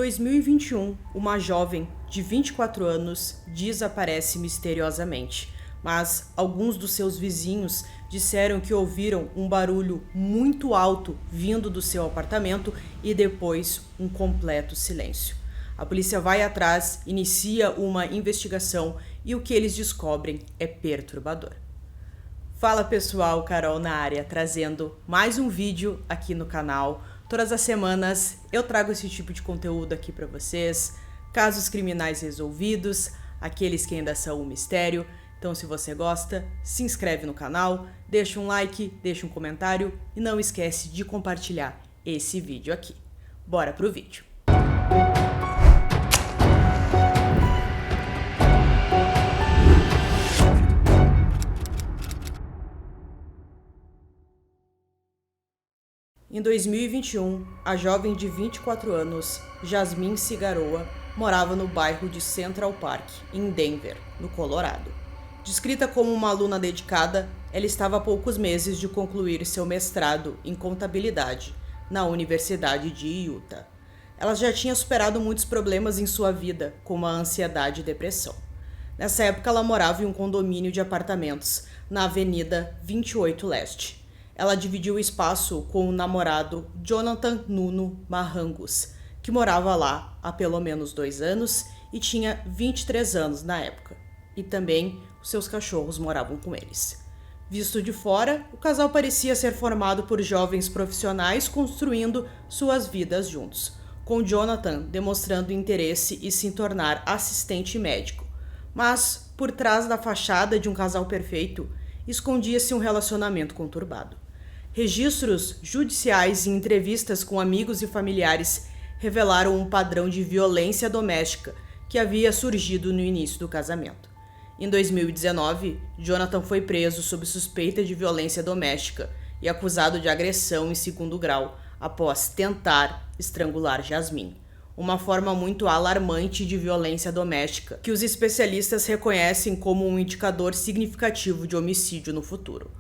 Em 2021, uma jovem de 24 anos desaparece misteriosamente, mas alguns dos seus vizinhos disseram que ouviram um barulho muito alto vindo do seu apartamento e depois um completo silêncio. A polícia vai atrás, inicia uma investigação e o que eles descobrem é perturbador. Fala pessoal, Carol na área, trazendo mais um vídeo aqui no canal. Todas as semanas eu trago esse tipo de conteúdo aqui para vocês, casos criminais resolvidos, aqueles que ainda são um mistério. Então se você gosta, se inscreve no canal, deixa um like, deixa um comentário e não esquece de compartilhar esse vídeo aqui. Bora pro vídeo. Em 2021, a jovem de 24 anos, Jasmine Cigaroa, morava no bairro de Central Park, em Denver, no Colorado. Descrita como uma aluna dedicada, ela estava há poucos meses de concluir seu mestrado em contabilidade na Universidade de Utah. Ela já tinha superado muitos problemas em sua vida, como a ansiedade e depressão. Nessa época, ela morava em um condomínio de apartamentos na Avenida 28 Leste. Ela dividiu o espaço com o namorado Jonathan Nuno Marrangos, que morava lá há pelo menos 2 anos e tinha 23 anos na época. E também os seus cachorros moravam com eles. Visto de fora, o casal parecia ser formado por jovens profissionais construindo suas vidas juntos, com Jonathan demonstrando interesse em se tornar assistente médico. Mas, por trás da fachada de um casal perfeito, escondia-se um relacionamento conturbado. Registros judiciais e entrevistas com amigos e familiares revelaram um padrão de violência doméstica que havia surgido no início do casamento. Em 2019, Jonathan foi preso sob suspeita de violência doméstica e acusado de agressão em 2º grau após tentar estrangular Jasmine, uma forma muito alarmante de violência doméstica que os especialistas reconhecem como um indicador significativo de homicídio no futuro.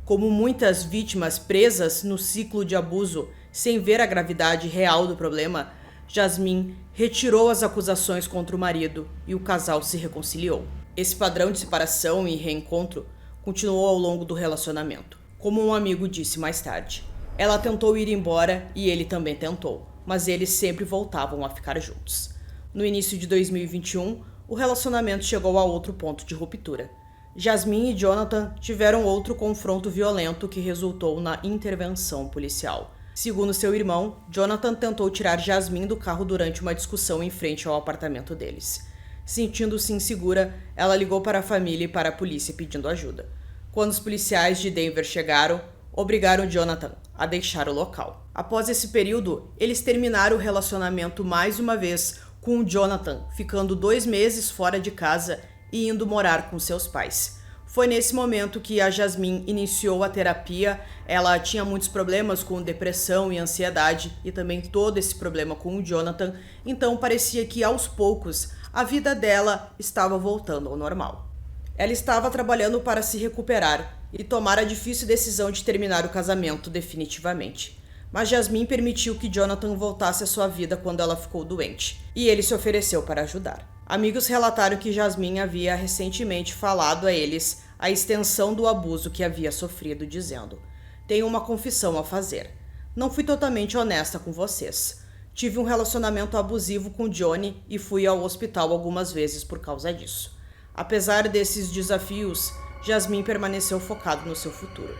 Como muitas vítimas presas no ciclo de abuso sem ver a gravidade real do problema, Jasmine retirou as acusações contra o marido e o casal se reconciliou. Esse padrão de separação e reencontro continuou ao longo do relacionamento. Como um amigo disse mais tarde, ela tentou ir embora e ele também tentou, mas eles sempre voltavam a ficar juntos. No início de 2021, o relacionamento chegou a outro ponto de ruptura. Jasmine e Jonathan tiveram outro confronto violento que resultou na intervenção policial. Segundo seu irmão, Jonathan tentou tirar Jasmine do carro durante uma discussão em frente ao apartamento deles. Sentindo-se insegura, ela ligou para a família e para a polícia pedindo ajuda. Quando os policiais de Denver chegaram, obrigaram Jonathan a deixar o local. Após esse período, eles terminaram o relacionamento mais uma vez, com o Jonathan ficando 2 meses fora de casa e indo morar com seus pais. Foi nesse momento que a Jasmine iniciou a terapia. Ela tinha muitos problemas com depressão e ansiedade e também todo esse problema com o Jonathan, então parecia que aos poucos a vida dela estava voltando ao normal. Ela estava trabalhando para se recuperar e tomar a difícil decisão de terminar o casamento definitivamente. Mas Jasmine permitiu que Jonathan voltasse à sua vida quando ela ficou doente, e ele se ofereceu para ajudar. Amigos relataram que Jasmine havia recentemente falado a eles a extensão do abuso que havia sofrido, dizendo: "Tenho uma confissão a fazer. Não fui totalmente honesta com vocês. Tive um relacionamento abusivo com Johnny e fui ao hospital algumas vezes por causa disso." Apesar desses desafios, Jasmine permaneceu focada no seu futuro.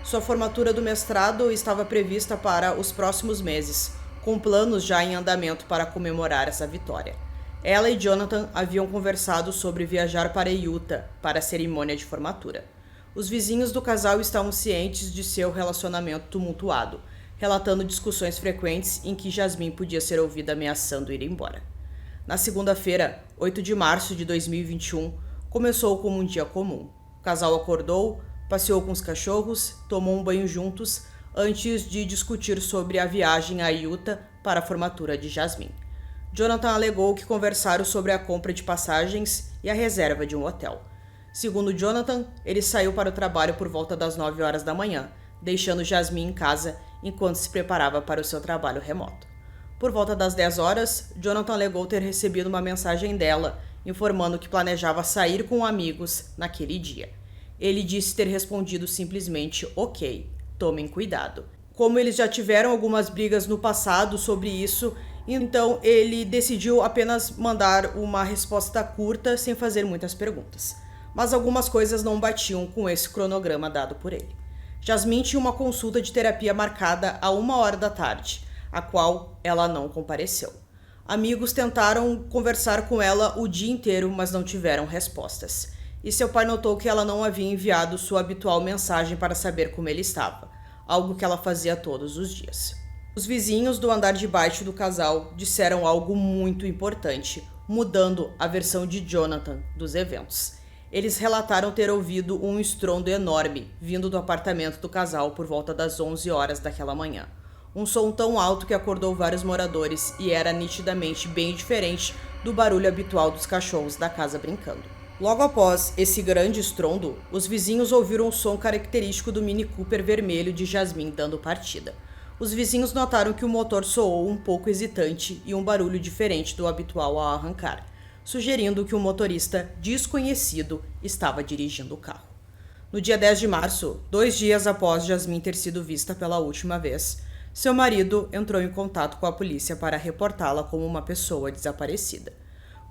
Sua formatura do mestrado estava prevista para os próximos meses, com planos já em andamento para comemorar essa vitória. Ela e Jonathan haviam conversado sobre viajar para Utah para a cerimônia de formatura. Os vizinhos do casal estavam cientes de seu relacionamento tumultuado, relatando discussões frequentes em que Jasmine podia ser ouvida ameaçando ir embora. Na segunda-feira, 8 de março de 2021, começou como um dia comum. O casal acordou, passeou com os cachorros, tomou um banho juntos, antes de discutir sobre a viagem a Utah para a formatura de Jasmine. Jonathan alegou que conversaram sobre a compra de passagens e a reserva de um hotel. Segundo Jonathan, ele saiu para o trabalho por volta das 9 horas da manhã, deixando Jasmine em casa enquanto se preparava para o seu trabalho remoto. Por volta das 10 horas, Jonathan alegou ter recebido uma mensagem dela, informando que planejava sair com amigos naquele dia. Ele disse ter respondido simplesmente ok, tomem cuidado. Como eles já tiveram algumas brigas no passado sobre isso, então ele decidiu apenas mandar uma resposta curta sem fazer muitas perguntas. Mas algumas coisas não batiam com esse cronograma dado por ele. Jasmine tinha uma consulta de terapia marcada a 1h da tarde, a qual ela não compareceu. Amigos tentaram conversar com ela o dia inteiro, mas não tiveram respostas. E seu pai notou que ela não havia enviado sua habitual mensagem para saber como ele estava, algo que ela fazia todos os dias. Os vizinhos do andar de baixo do casal disseram algo muito importante, mudando a versão de Jonathan dos eventos. Eles relataram ter ouvido um estrondo enorme vindo do apartamento do casal por volta das 11 horas daquela manhã. Um som tão alto que acordou vários moradores e era nitidamente bem diferente do barulho habitual dos cachorros da casa brincando. Logo após esse grande estrondo, os vizinhos ouviram o som característico do Mini Cooper vermelho de Jasmine dando partida. Os vizinhos notaram que o motor soou um pouco hesitante e um barulho diferente do habitual ao arrancar, sugerindo que um motorista desconhecido estava dirigindo o carro. No dia 10 de março, 2 dias após Jasmine ter sido vista pela última vez, seu marido entrou em contato com a polícia para reportá-la como uma pessoa desaparecida.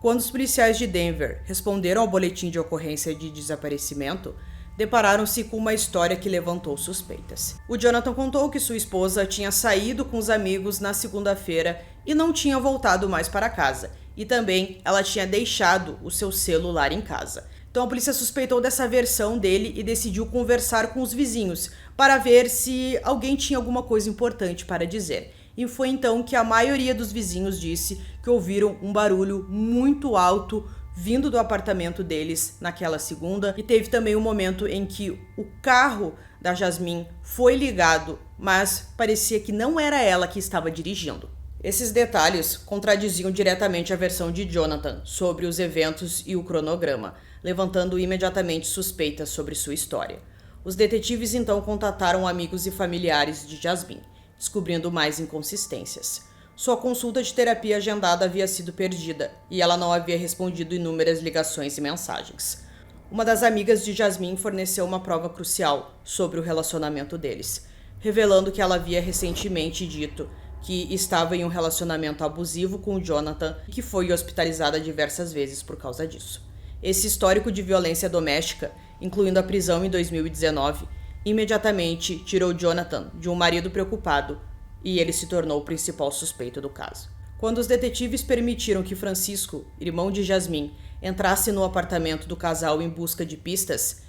Quando os policiais de Denver responderam ao boletim de ocorrência de desaparecimento, depararam-se com uma história que levantou suspeitas. O Jonathan contou que sua esposa tinha saído com os amigos na segunda-feira e não tinha voltado mais para casa, e também ela tinha deixado o seu celular em casa. Então a polícia suspeitou dessa versão dele e decidiu conversar com os vizinhos para ver se alguém tinha alguma coisa importante para dizer. E foi então que a maioria dos vizinhos disse que ouviram um barulho muito alto vindo do apartamento deles naquela segunda, e teve também um momento em que o carro da Jasmine foi ligado, mas parecia que não era ela que estava dirigindo. Esses detalhes contradiziam diretamente a versão de Jonathan sobre os eventos e o cronograma, levantando imediatamente suspeitas sobre sua história. Os detetives então contataram amigos e familiares de Jasmine, descobrindo mais inconsistências. Sua consulta de terapia agendada havia sido perdida e ela não havia respondido inúmeras ligações e mensagens. Uma das amigas de Jasmine forneceu uma prova crucial sobre o relacionamento deles, revelando que ela havia recentemente dito que estava em um relacionamento abusivo com o Jonathan e que foi hospitalizada diversas vezes por causa disso. Esse histórico de violência doméstica, incluindo a prisão em 2019, imediatamente tirou Jonathan de um marido preocupado e ele se tornou o principal suspeito do caso. Quando os detetives permitiram que Francisco, irmão de Jasmine, entrasse no apartamento do casal em busca de pistas,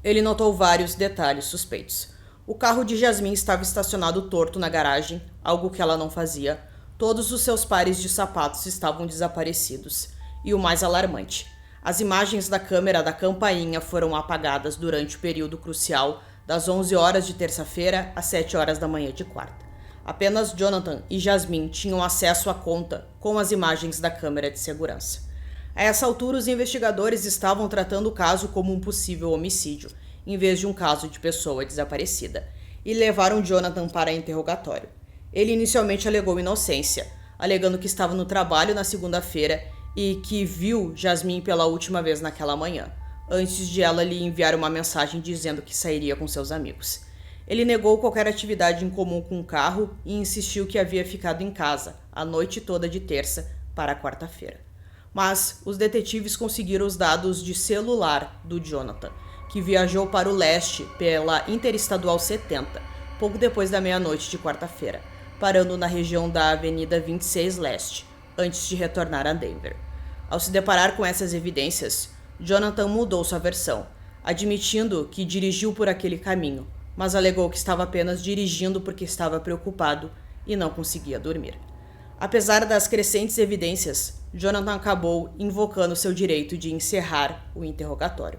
ele notou vários detalhes suspeitos. O carro de Jasmine estava estacionado torto na garagem, algo que ela não fazia. Todos os seus pares de sapatos estavam desaparecidos. E o mais alarmante, as imagens da câmera da campainha foram apagadas durante o período crucial das 11 horas de terça-feira às 7 horas da manhã de quarta. Apenas Jonathan e Jasmine tinham acesso à conta com as imagens da câmera de segurança. A essa altura, os investigadores estavam tratando o caso como um possível homicídio, em vez de um caso de pessoa desaparecida, e levaram Jonathan para interrogatório. Ele inicialmente alegou inocência, alegando que estava no trabalho na segunda-feira e que viu Jasmine pela última vez naquela manhã, antes de ela lhe enviar uma mensagem dizendo que sairia com seus amigos. Ele negou qualquer atividade em comum com o carro e insistiu que havia ficado em casa a noite toda de terça para quarta-feira. Mas os detetives conseguiram os dados de celular do Jonathan, que viajou para o leste pela Interestadual 70, pouco depois da meia-noite de quarta-feira, parando na região da Avenida 26 Leste, antes de retornar a Denver. Ao se deparar com essas evidências, Jonathan mudou sua versão, admitindo que dirigiu por aquele caminho, mas alegou que estava apenas dirigindo porque estava preocupado e não conseguia dormir. Apesar das crescentes evidências, Jonathan acabou invocando seu direito de encerrar o interrogatório.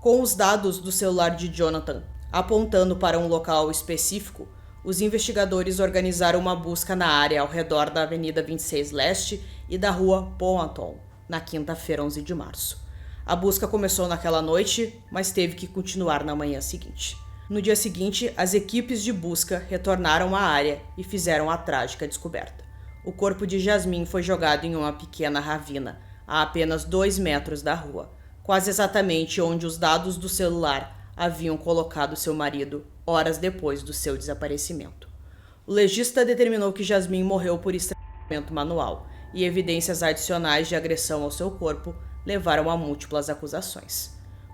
Com os dados do celular de Jonathan apontando para um local específico, os investigadores organizaram uma busca na área ao redor da Avenida 26 Leste e da Rua Powhatan, na quinta-feira, 11 de março. A busca começou naquela noite, mas teve que continuar na manhã seguinte. No dia seguinte, as equipes de busca retornaram à área e fizeram a trágica descoberta. o corpo de Jasmine foi jogado em uma pequena ravina, a apenas 2 metros da rua, quase exatamente onde os dados do celular haviam colocado seu marido horas depois do seu desaparecimento. O legista determinou que Jasmine morreu por estrangulamento manual e evidências adicionais de agressão ao seu corpo levaram a múltiplas acusações.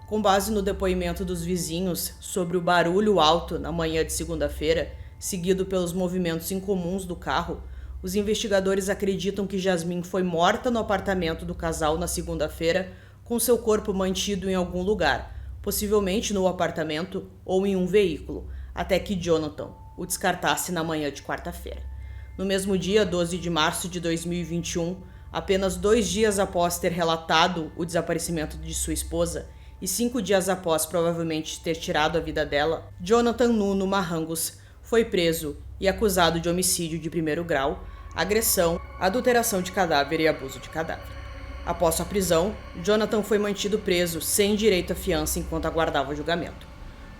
Com base no depoimento dos vizinhos sobre o barulho alto na manhã de segunda-feira, seguido pelos movimentos incomuns do carro, os investigadores acreditam que Jasmine foi morta no apartamento do casal na segunda-feira, com seu corpo mantido em algum lugar, possivelmente no apartamento ou em um veículo, até que Jonathan o descartasse na manhã de quarta-feira. No mesmo dia, 12 de março de 2021, apenas 2 dias após ter relatado o desaparecimento de sua esposa e 5 dias após provavelmente ter tirado a vida dela, Jonathan Nuno Marrangos foi preso e acusado de homicídio de primeiro grau, agressão, adulteração de cadáver e abuso de cadáver. Após sua prisão, Jonathan foi mantido preso sem direito à fiança enquanto aguardava julgamento.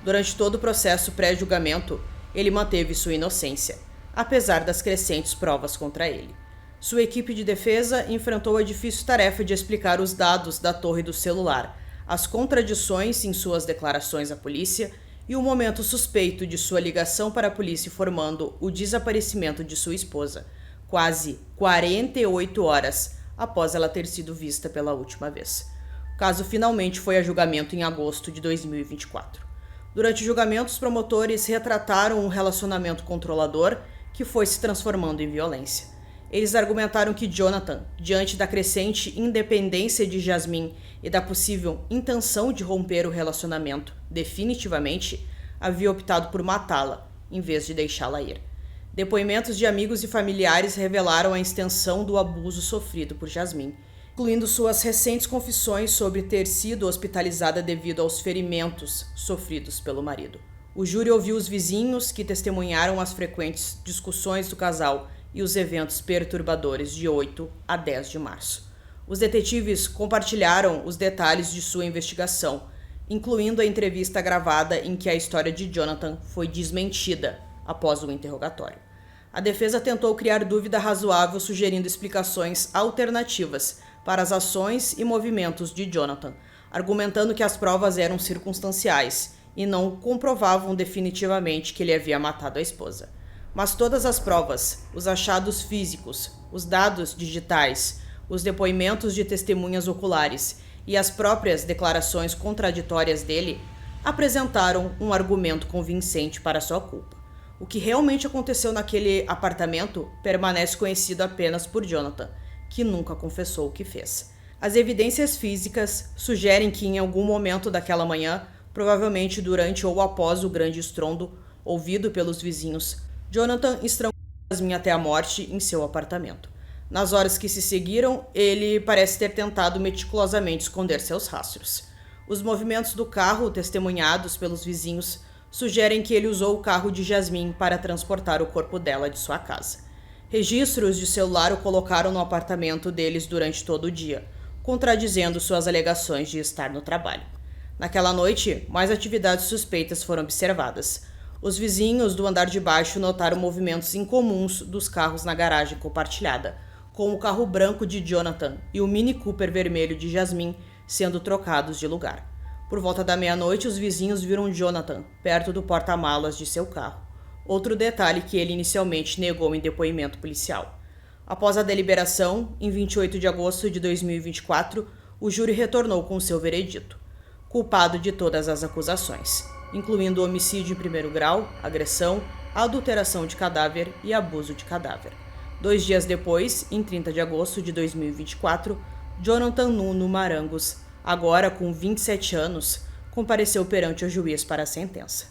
Durante todo o processo pré-julgamento, ele manteve sua inocência, apesar das crescentes provas contra ele. Sua equipe de defesa enfrentou a difícil tarefa de explicar os dados da torre do celular, as contradições em suas declarações à polícia e o momento suspeito de sua ligação para a polícia informando o desaparecimento de sua esposa, quase 48 horas após ela ter sido vista pela última vez. O caso finalmente foi a julgamento em agosto de 2024. Durante o julgamento, os promotores retrataram um relacionamento controlador que foi se transformando em violência. Eles argumentaram que Jonathan, diante da crescente independência de Jasmine e da possível intenção de romper o relacionamento definitivamente, havia optado por matá-la, em vez de deixá-la ir. Depoimentos de amigos e familiares revelaram a extensão do abuso sofrido por Jasmine, incluindo suas recentes confissões sobre ter sido hospitalizada devido aos ferimentos sofridos pelo marido. O júri ouviu os vizinhos que testemunharam as frequentes discussões do casal e os eventos perturbadores de 8 a 10 de março. Os detetives compartilharam os detalhes de sua investigação, incluindo a entrevista gravada em que a história de Jonathan foi desmentida após o interrogatório. A defesa tentou criar dúvida razoável, sugerindo explicações alternativas para as ações e movimentos de Jonathan, argumentando que as provas eram circunstanciais e não comprovavam definitivamente que ele havia matado a esposa. Mas todas as provas, os achados físicos, os dados digitais, os depoimentos de testemunhas oculares e as próprias declarações contraditórias dele apresentaram um argumento convincente para sua culpa. O que realmente aconteceu naquele apartamento permanece conhecido apenas por Jonathan, que nunca confessou o que fez. As evidências físicas sugerem que em algum momento daquela manhã, provavelmente durante ou após o grande estrondo ouvido pelos vizinhos, Jonathan estrangulou Jasmine até a morte em seu apartamento. Nas horas que se seguiram, ele parece ter tentado meticulosamente esconder seus rastros. Os movimentos do carro, testemunhados pelos vizinhos, sugerem que ele usou o carro de Jasmine para transportar o corpo dela de sua casa. Registros de celular o colocaram no apartamento deles durante todo o dia, contradizendo suas alegações de estar no trabalho. Naquela noite, mais atividades suspeitas foram observadas. Os vizinhos do andar de baixo notaram movimentos incomuns dos carros na garagem compartilhada, com o carro branco de Jonathan e o Mini Cooper vermelho de Jasmine sendo trocados de lugar. Por volta da meia-noite, os vizinhos viram Jonathan perto do porta-malas de seu carro, outro detalhe que ele inicialmente negou em depoimento policial. Após a deliberação, em 28 de agosto de 2024, o júri retornou com seu veredito, culpado de todas as acusações, incluindo homicídio em primeiro grau, agressão, adulteração de cadáver e abuso de cadáver. 2 dias depois, em 30 de agosto de 2024, Jonathan Nuno Marrangos, agora com 27 anos, compareceu perante o juiz para a sentença.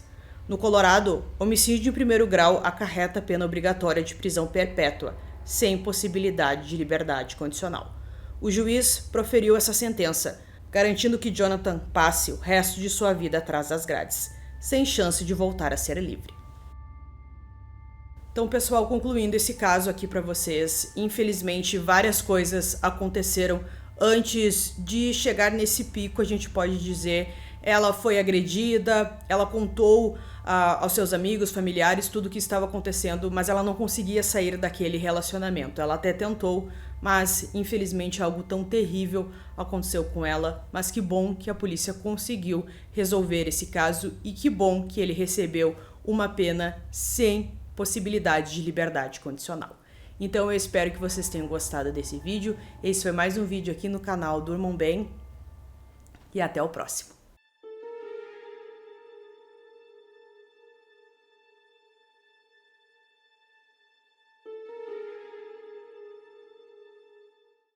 No Colorado, homicídio em primeiro grau acarreta pena obrigatória de prisão perpétua, sem possibilidade de liberdade condicional. O juiz proferiu essa sentença, garantindo que Jonathan passe o resto de sua vida atrás das grades, sem chance de voltar a ser livre. Então, pessoal, concluindo esse caso aqui para vocês, infelizmente várias coisas aconteceram antes de chegar nesse pico, a gente pode dizer, ela foi agredida, ela contou aos seus amigos, familiares, tudo o que estava acontecendo, mas ela não conseguia sair daquele relacionamento. Ela até tentou, mas infelizmente algo tão terrível aconteceu com ela. Mas que bom que a polícia conseguiu resolver esse caso e que bom que ele recebeu uma pena sem possibilidade de liberdade condicional. Então eu espero que vocês tenham gostado desse vídeo. Esse foi mais um vídeo aqui no canal Durmam Bem e até o próximo.